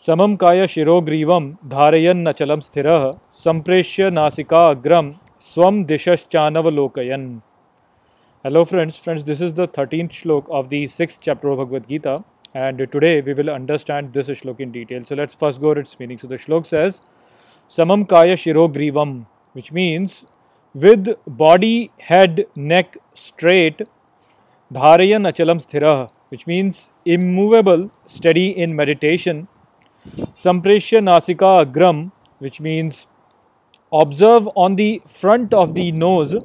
समम काय शिरोग्रीवम धारयन् अचलम स्थिरः संप्रेष्य नासिका अग्रम swam dishashchanavalokayan. Hello friends, this is the 13th shlok of the 6th chapter of Bhagavad Gita, and today we will understand this shlok in detail. So let's first go over its meaning. So the shlok says, Samam Kaya Shirogrivam, which means with body, head, neck straight, Dharayan Achalam Sthirah, which means immovable, steady in meditation, Sampreshya Nasika Agram, which means observe on the front of the nose,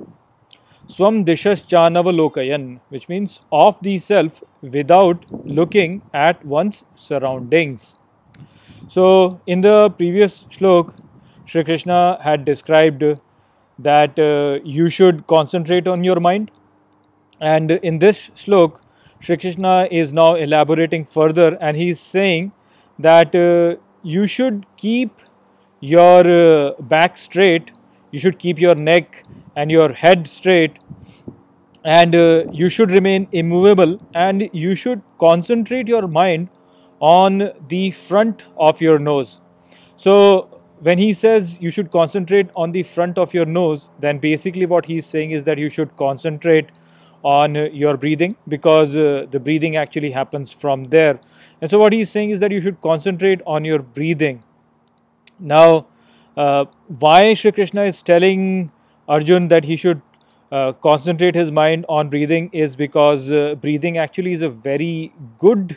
Swam Dishashchanavalokayan, which means of the self without looking at one's surroundings. So, in the previous shlok, Shri Krishna had described that you should concentrate on your mind, and in this shlok, Shri Krishna is now elaborating further, and he is saying that you should keep your back straight, you should keep your neck and your head straight, and you should remain immovable, and you should concentrate your mind on the front of your nose. So when he says you should concentrate on the front of your nose, then basically what he is saying is that you should concentrate on your breathing, because the breathing actually happens from there. And so what he is saying is that you should concentrate on your breathing. Now, why Shri Krishna is telling Arjun that he should concentrate his mind on breathing is because breathing actually is a very good,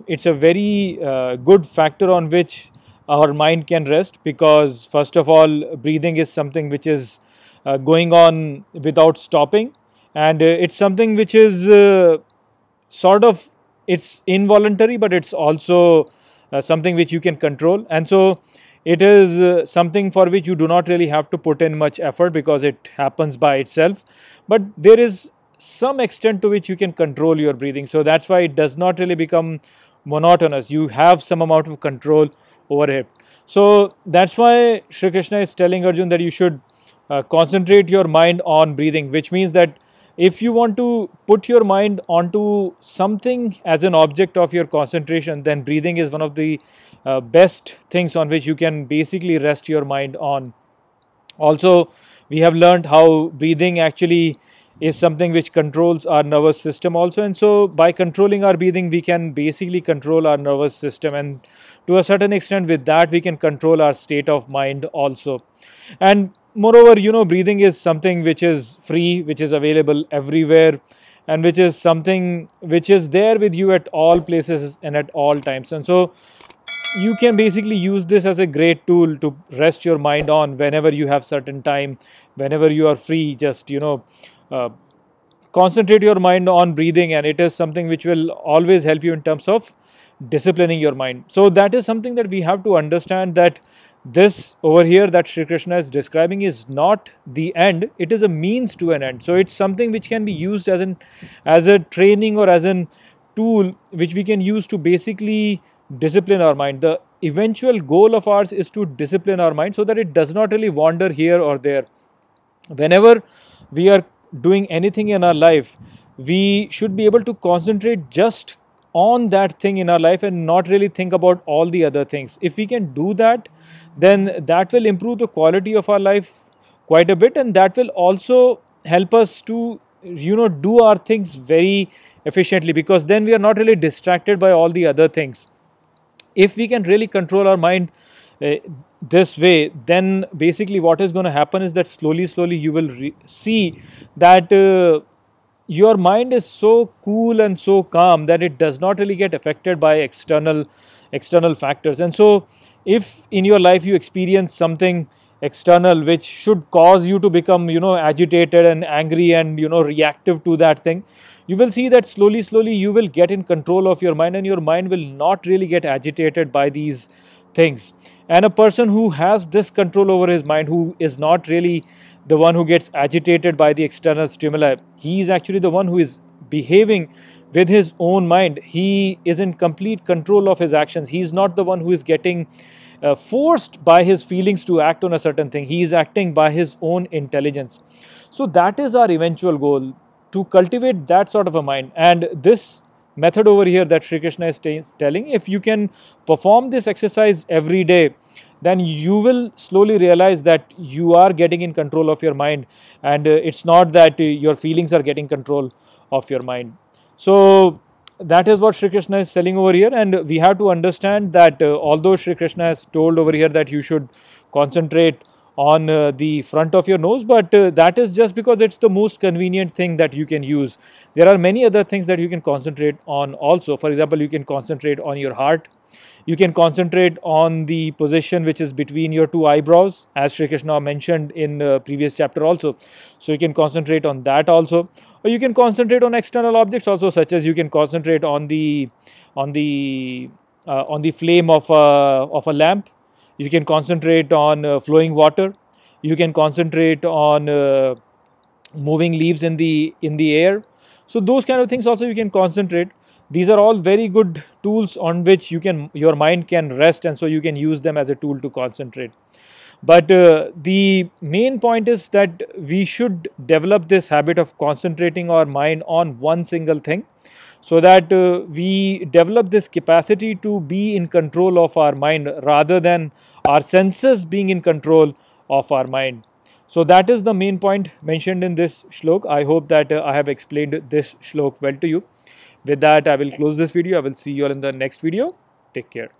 it's a very good factor on which our mind can rest, because first of all, breathing is something which is going on without stopping, and it's something which is sort of, it's involuntary, but it's also something which you can control. And so it is something for which you do not really have to put in much effort, because it happens by itself, but there is some extent to which you can control your breathing. So that's why it does not really become monotonous. You have some amount of control over it. So that's why Shri Krishna is telling Arjun that you should concentrate your mind on breathing, which means that if you want to put your mind onto something as an object of your concentration, then breathing is one of the best things on which you can basically rest your mind on. Also, we have learned how breathing actually is something which controls our nervous system also, and so by controlling our breathing we can basically control our nervous system, and to a certain extent with that we can control our state of mind also. And moreover, breathing is something which is free, which is available everywhere, and which is something which is there with you at all places and at all times. And so you can basically use this as a great tool to rest your mind on whenever you have certain time, whenever you are free. Just concentrate your mind on breathing, and it is something which will always help you in terms of disciplining your mind. So that is something that we have to understand, that this over here that Shri Krishna is describing is not the end, it is a means to an end. So it's something which can be used as a training or as a tool which we can use to basically discipline our mind. The eventual goal of ours is to discipline our mind so that it does not really wander here or there. Whenever we are doing anything in our life, we should be able to concentrate just on that thing in our life and not really think about all the other things. If we can do that, then that will improve the quality of our life quite a bit, and that will also help us to do our things very efficiently, because then we are not really distracted by all the other things. If we can really control our mind this way, then basically what is going to happen is that slowly you will see that your mind is so cool and so calm that it does not really get affected by external factors. And so if in your life you experience something external which should cause you to become agitated and angry and reactive to that thing, you will see that slowly you will get in control of your mind, and your mind will not really get agitated by these things. And a person who has this control over his mind, who is not really the one who gets agitated by the external stimuli, he is actually the one who is behaving with his own mind. He is in complete control of his actions. He is not the one who is getting forced by his feelings to act on a certain thing. He is acting by his own intelligence. So that is our eventual goal, to cultivate that sort of a mind. And this method over here that Shri Krishna is telling. If you can perform this exercise every day, then you will slowly realize that you are getting in control of your mind, and it's not that your feelings are getting control of your mind. So that is what Shri Krishna is telling over here, and we have to understand that although Shri Krishna has told over here that you should concentrate on the front of your nose, but that is just because it's the most convenient thing that you can use. There are many other things that you can concentrate on also. For example, you can concentrate on your heart. You can concentrate on the position which is between your two eyebrows, as Shri Krishna mentioned in the previous chapter also. So you can concentrate on that also, or you can concentrate on external objects also, such as you can concentrate on the flame of a lamp. You can concentrate on flowing water. You can concentrate on moving leaves in the air. So those kind of things also you can concentrate. These are all very good tools on which your mind can rest, and so you can use them as a tool to concentrate. But the main point is that we should develop this habit of concentrating our mind on one single thing, so that we develop this capacity to be in control of our mind rather than our senses being in control of our mind. So that is the main point mentioned in this shlok. I hope that I have explained this shlok well to you. With that, I will close this video. I will see you all in the next video. Take care.